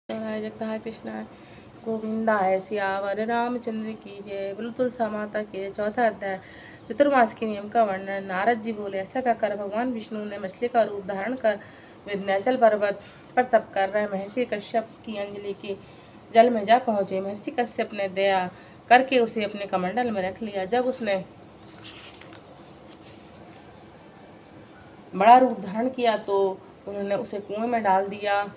जगत कृष्ण गोविंदाय सियावर रामचंद्र की जय। बोलो तुलसा माता की जय। चौथा अध्याय चतुर्मास के नियम का वर्णन। नारद जी बोले, ऐसा कहकर भगवान विष्णु ने मछली का रूप धारण कर विंध्याचल पर्वत पर तप कर रहे महर्षि कश्यप की अंजलि के जल में जा पहुंचे। महर्षि कश्यप ने दया करके उसे अपने कमंडल में रख लिया। जब उसने बड़ा रूप धारण किया तो उन्होंने उसे कुएं में डाल दिया।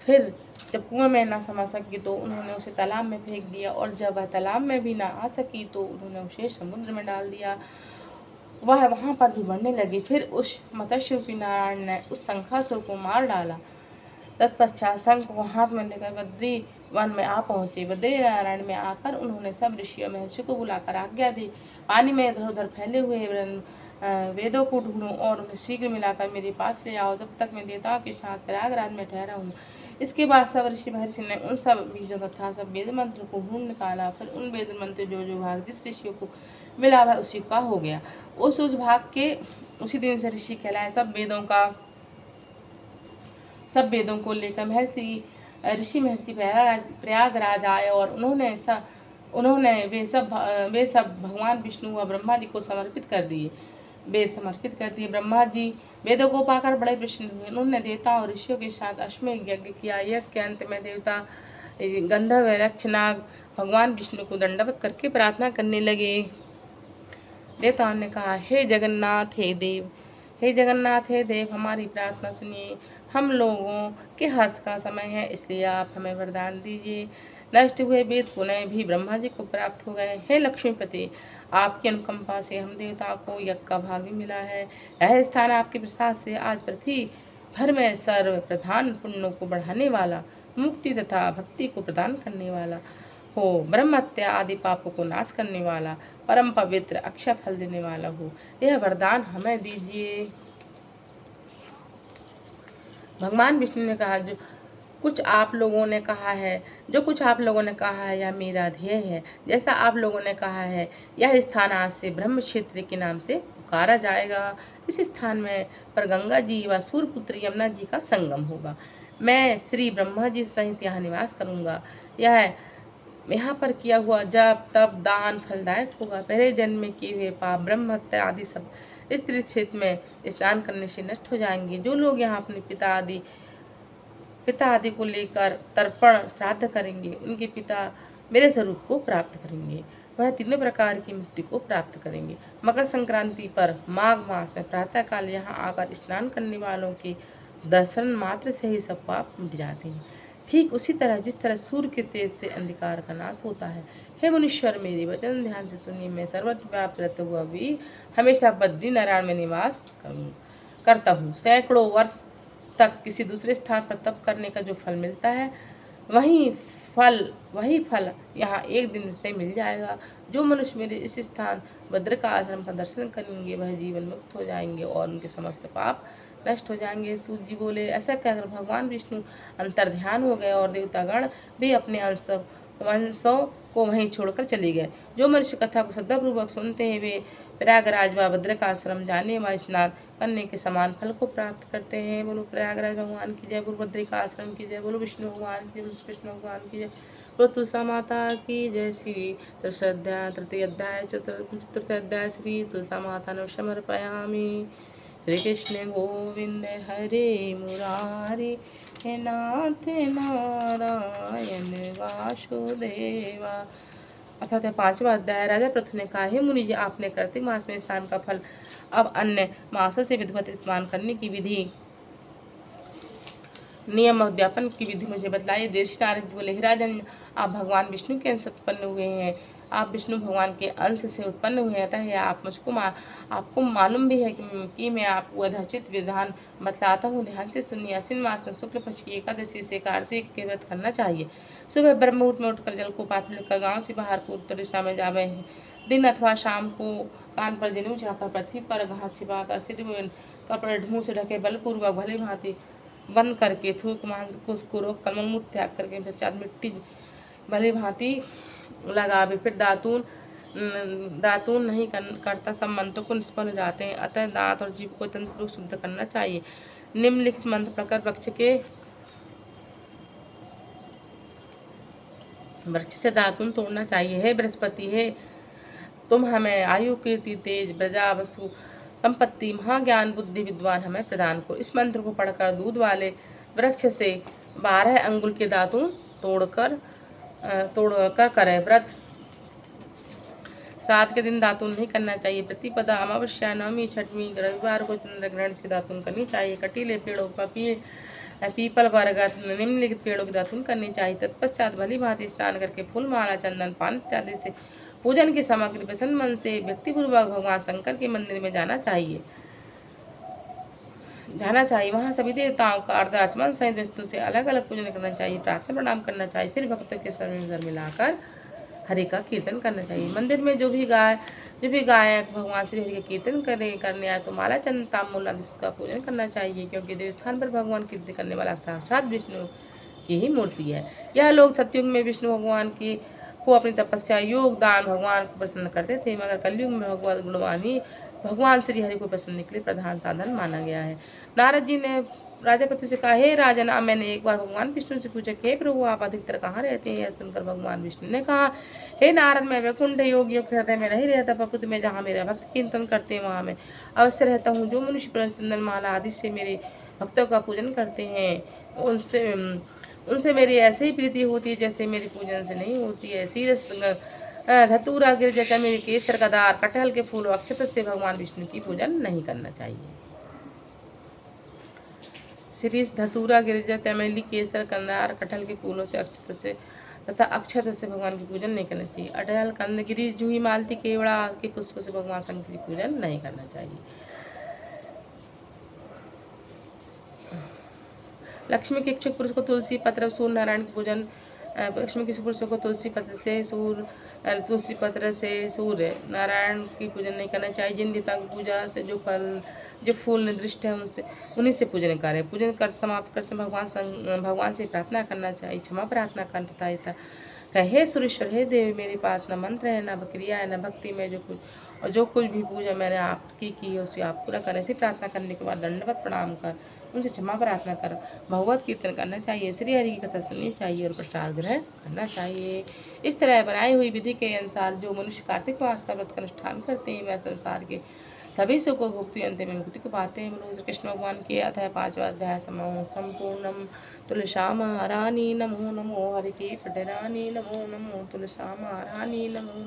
फिर जब कुएं में ना समा सकी तो उन्होंने उसे तालाब में फेंक दिया, और जब वह तालाब में भी ना आ सकी तो उन्होंने उसे समुद्र में डाल दिया। वह वहां पर भी बढ़ने लगी। फिर उस मत्स्यरूपी नारायण ने उस शंखासुर को मार डाला। तत्पश्चात शंख को हाथ में लेकर बद्री वन में आ पहुंचे। बद्री नारायण में आकर उन्होंने सब ऋषि और महर्षि को बुलाकर आज्ञा दी, पानी में इधर उधर फैले हुए वेदों को ढूंढो और उन्हें शीघ्र मिलाकर मेरे पास ले आओ, जब तक मैं देवताओं के साथ प्रयागराज में ठहरा हूँ। इसके बाद सब ऋषि महर्षि ने उन सब बीजों तथा सब वेद मंत्र को ढूंढ निकाला। फिर उन वेद मंत्र जो भाग जिस ऋषियों को मिला वह उसी का हो गया। उस भाग के उसी दिन से ऋषि कहलाए। सब वेदों को लेकर ऋषि महर्षि प्रयागराज आए और उन्होंने वे सब भगवान विष्णु व ब्रह्मा जी को समर्पित कर दिए। ब्रह्मा जी वेदों को पाकर बड़े प्रसन्न हुए। उन्होंने देवताओं और ऋषियों के साथ अश्वमेध यज्ञ किया। यज्ञ के अंत में देवता गंधर्व यक्ष नाग भगवान विष्णु को दंडवत करके प्रार्थना करने लगे। देवताओं ने कहा, हे जगन्नाथ हे देव, हमारी प्रार्थना सुनिए। हम लोगों के हर्ष का समय है, इसलिए आप हमें वरदान दीजिए। नष्ट हुए वेद पुनः भी ब्रह्मा जी को प्राप्त हो गए। हे लक्ष्मीपति, आपकी अनुकंपा से हम देवताओं को यज्ञ का भाग भी मिला है। यह स्थान आपके प्रसाद से आज पृथ्वी भर में सर्व प्रधान पुण्यों को बढ़ाने वाला, मुक्ति तथा भक्ति को प्रदान करने वाला हो, ब्रह्म हत्या आदि पापों को नाश करने वाला, परम पवित्र अक्षय फल देने वाला हो। यह वरदान हमें दीजिए। भगवान विष्णु ने कहा, जो कुछ आप लोगों ने कहा है यह मेरा ध्येय है। जैसा आप लोगों ने कहा है, यह स्थान आज से ब्रह्म क्षेत्र के नाम से पुकारा जाएगा। इस स्थान में पर गंगा जी व सूर्यपुत्र यमुना जी का संगम होगा। मैं श्री ब्रह्मा जी सहित यहाँ निवास करूंगा। यहाँ पर किया हुआ जप तप दान फलदायक होगा। पहले जन्म में किए हुए पाप ब्रह्म हत्या आदि सब इस तीर्थ क्षेत्र में स्नान करने से नष्ट हो जाएंगे। जो लोग यहाँ अपने पिता आदि को लेकर तर्पण श्राद्ध करेंगे, उनके पिता मेरे स्वरूप को प्राप्त करेंगे। वह तीनों प्रकार की मुक्ति को प्राप्त करेंगे। मकर संक्रांति पर माघ मास में प्रातः काल यहाँ आकर स्नान करने वालों के दर्शन मात्र से ही सब पाप मिट जाते हैं। ठीक उसी तरह जिस तरह सूर्य के तेज से अंधकार का नाश होता है। हे मुनीश्वर, मेरे वचन ध्यान से सुनिए। मैं सर्वत्र व्याप्त रहते हुआ भी हमेशा बद्री नारायण में निवास करता हूँ। सैकड़ों वर्ष तक किसी दूसरे स्थान पर तप करने का जो फल मिलता है, वही फल यहाँ एक दिन से मिल जाएगा। जो मनुष्य मेरे इस स्थान भद्र का आश्रम का दर्शन करेंगे, वह जीवन मुक्त हो जाएंगे और उनके समस्त पाप नष्ट हो जाएंगे। सूर्य जी बोले, ऐसा कहकर भगवान विष्णु अंतर ध्यान हो गए और देवतागण भी अपने अंशों को वहीं छोड़कर चले गए। जो मनुष्य कथा को श्रद्धापूर्वक सुनते हैं, वे प्रयागराज व भद्र का आश्रम जाने व स्नान करने के समान फल को प्राप्त करते हैं। बोलो प्रयागराज भगवान की जय। बोलो बद्री का आश्रम की जय। बोलो विष्णु भगवान की, बोलो कृष्ण भगवान की जय। बोलो तुलसा माता की जय। श्री तृतीय अध्याय चतुर्थ अध्याय श्री तुलसा माता ने समर्पयामि। श्री कृष्ण गोविंद हरे मुरारी, हे नाथ नारायण वासुदेवा। अर्थात 5वां अध्याय। राजा पृथु ने कहा, हे मुनि जी, आपने कार्तिक मास में स्नान का फल अब अन्य मासों से विधिवत स्नान करने की विधि नियम और उद्यापन की विधि मुझे बतलाइए। देवर्षि नारद जी बोले, हे राजन, आप भगवान विष्णु के अंश उत्पन्न हुए हैं। आप विष्णु भगवान के अंश से उत्पन्न हुए हैं, अतः आपको मालूम भी है कि मैं आपको यथोचित विधान बतलाता हूँ। ध्यान से सुनिए। अश्विन मास में शुक्ल पक्ष की एकादशी से कार्तिक के व्रत करना चाहिए। सुबह ब्रह्म मुहूर्त में उठकर जल को पात्र लेकर गाँव से बाहर को उत्तर दिशा में जावे हैं। दिन अथवा शाम को कान पर जनेऊ चढ़ाकर पृथ्वी पर घास छिपाकर सिर में कपड़े ढूंढ से ढके बलपूर्वक भली भांति बंद करके थूक मांस को उसको रोक कर मूत्र त्याग करके पश्चात मिट्टी भली भांति लगावे। फिर दातून नहीं करता सब मंत्रों को निष्पन्न हो जाते हैं। अतः दांत और जीभ को तंत्रपूर्वक शुद्ध करना चाहिए। निम्नलिखित मंत्र पढ़कर वृक्ष के वृक्ष से दातुन तोड़ना चाहिए। हे बृहस्पति, हे तुम हमें आयु, कीर्ति, तेज, प्रजा, वसु, संपत्ति, महाज्ञान, बुद्धि, विद्वान हमें प्रदान करो। इस मंत्र को पढ़कर दूध वाले वृक्ष से 12 अंगुल के दातुन तोड़कर करें व्रत। श्राद्ध के दिन दातुन नहीं करना चाहिए। प्रतिपदा, अमावस्या, नवमी, छठवीं, रविवार को चंद्र ग्रहण से दातुन करनी चाहिए। कटीले पेड़ों पर पीपल, बरगद, निम्नलिखित पेड़ों की दातुन करनी चाहिए। तत्पश्चात भली भांति स्नान करके फूल, माला, चंदन, पान इत्यादि से पूजन की सामग्री प्रसन्न मन से व्यक्तिपूर्वक भगवान शंकर के मंदिर में जाना चाहिए। वहाँ सभी देवताओं का अर्ध आचमन सहित वस्तु से अलग अलग पूजन करना चाहिए। प्रार्थना प्रणाम करना चाहिए। फिर भक्तों के स्वर में सर मिलाकर हरि का कीर्तन करना चाहिए। मंदिर में जो भी गायक भगवान श्री हरि का कीर्तन करने आए तो माला, चंदन, तांबूल आदि का पूजन करना चाहिए, क्योंकि देवस्थान पर भगवान कीर्तन करने वाला साक्षात विष्णु की ही मूर्ति है। यह लोग सतयुग में विष्णु भगवान को अपनी तपस्या, योगदान भगवान को प्रसन्न करते थे, मगर कलयुग में भगवत गुणवान ही भगवान श्री हरि को प्रसन्न के लिए प्रधान साधन माना गया है। नारद जी ने राजा पृथ्वी से कहा, हे राजन, मैंने एक बार भगवान विष्णु से पूछा कि हे प्रभु, आप अधिकतर कहाँ रहते हैं? यह सुनकर भगवान विष्णु ने कहा, हे नारद, मैं वैकुंठ योगियों के हृदय में नहीं रहता, प्रकृति में जहाँ मेरा भक्त कीर्तन करते हैं वहाँ मैं अवश्य रहता हूँ। जो मनुष्य चंदन माला आदि से मेरे भक्तों का पूजन करते हैं उनसे मेरी ऐसे ही प्रीति होती है जैसे मेरे पूजन से नहीं होती है। शीरस, धतूरा, गिरजा, मेरे केसर, कदार, कटहल के फूल, अक्षत से भगवान विष्णु की पूजन नहीं करना चाहिए। शीरीष, धतूरा, गिरजा, चमेली, केसर, कंदार, कटहल के फूलों से अक्षत से भगवान की पूजन नहीं करना चाहिए। अटहल, कंद, गिरीश, जूही, मालती, केवड़ा के पुष्प से भगवान शंकर की पूजन नहीं करना चाहिए। लक्ष्मी के इच्छुक पुरुष को तुलसी पत्र, सूर्य नारायण की पूजन। लक्ष्मी के पुरुषों को तुलसी पत्र से सूर्य नारायण की पूजन नहीं करना चाहिए। जिन देवताओं की पूजा से जो फूल निर्दिष्ट है उन्हीं से पूजन करें। पूजन कर समाप्त कर से भगवान से प्रार्थना करना चाहिए, क्षमा प्रार्थना करता था। कहे सुरेश्वर, हे देवी, मेरे पास न मंत्र है, न क्रिया है, न भक्ति में जो कुछ भी पूजा मैंने आपकी की है उसे आप पूरा करें। ऐसी प्रार्थना करने के बाद दंडवत प्रणाम कर उनसे क्षमा प्रार्थना कर भगवत कीर्तन करना चाहिए, श्री हरि की कथा सुननी चाहिए और प्रसाद ग्रहण करना चाहिए। इस तरह बनाई हुई विधि के अनुसार जो मनुष्य कार्तिक मास का व्रत का अनुष्ठान करते हैं वह संसार के सभी सुखों भुक्ति अंत में मुक्ति को पाते हैं। बोलो श्री कृष्ण भगवान के अध्याय 5वां अध्याय संपूर्णम। तुलसा महारानी नमो नमो, हरि की पटरानी नमो नमो, तुलसा महारानी नमो,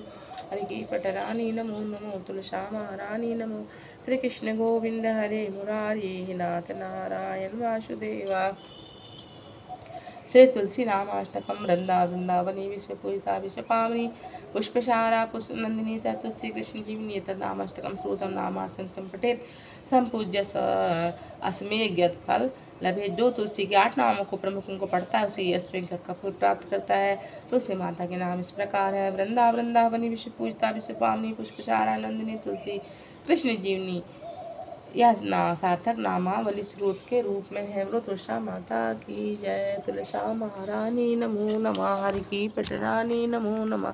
हरि की पटरानी नमो नमो, तुलसा महारानी नमो। श्री कृष्ण गोविंद हरे मुरारी, नाथ नारायण वासुदेवा। श्री तुलसी नामाष्टकम। वृंदावनी विश्व पूजिता विश्व पावनी, पुष्पशारा पुष्पनंदिनी च तुलसी कृष्ण जीवनी। तन्नामाष्टकम श्रोतम नामासंतम पठेत संपूज्य स अस्मेज्ञत फल लभे। जो तुलसी के 8 नामों को प्रमुखों को पढ़ता है उसे अस्मेघ का फल प्राप्त करता है। तुलसी माता के नाम इस प्रकार है। वृंदावनी विश्व पूजिता विश्व पावनी, पुष्पशारा नंदिनी, तुलसी कृष्ण जीवनी। यह सार्थक नामावली स्रोत के रूप में है। बोलो तुलसा माता की जय। तुलसा महारानी नमो नमः, हरि की पटरानी नमो नमः,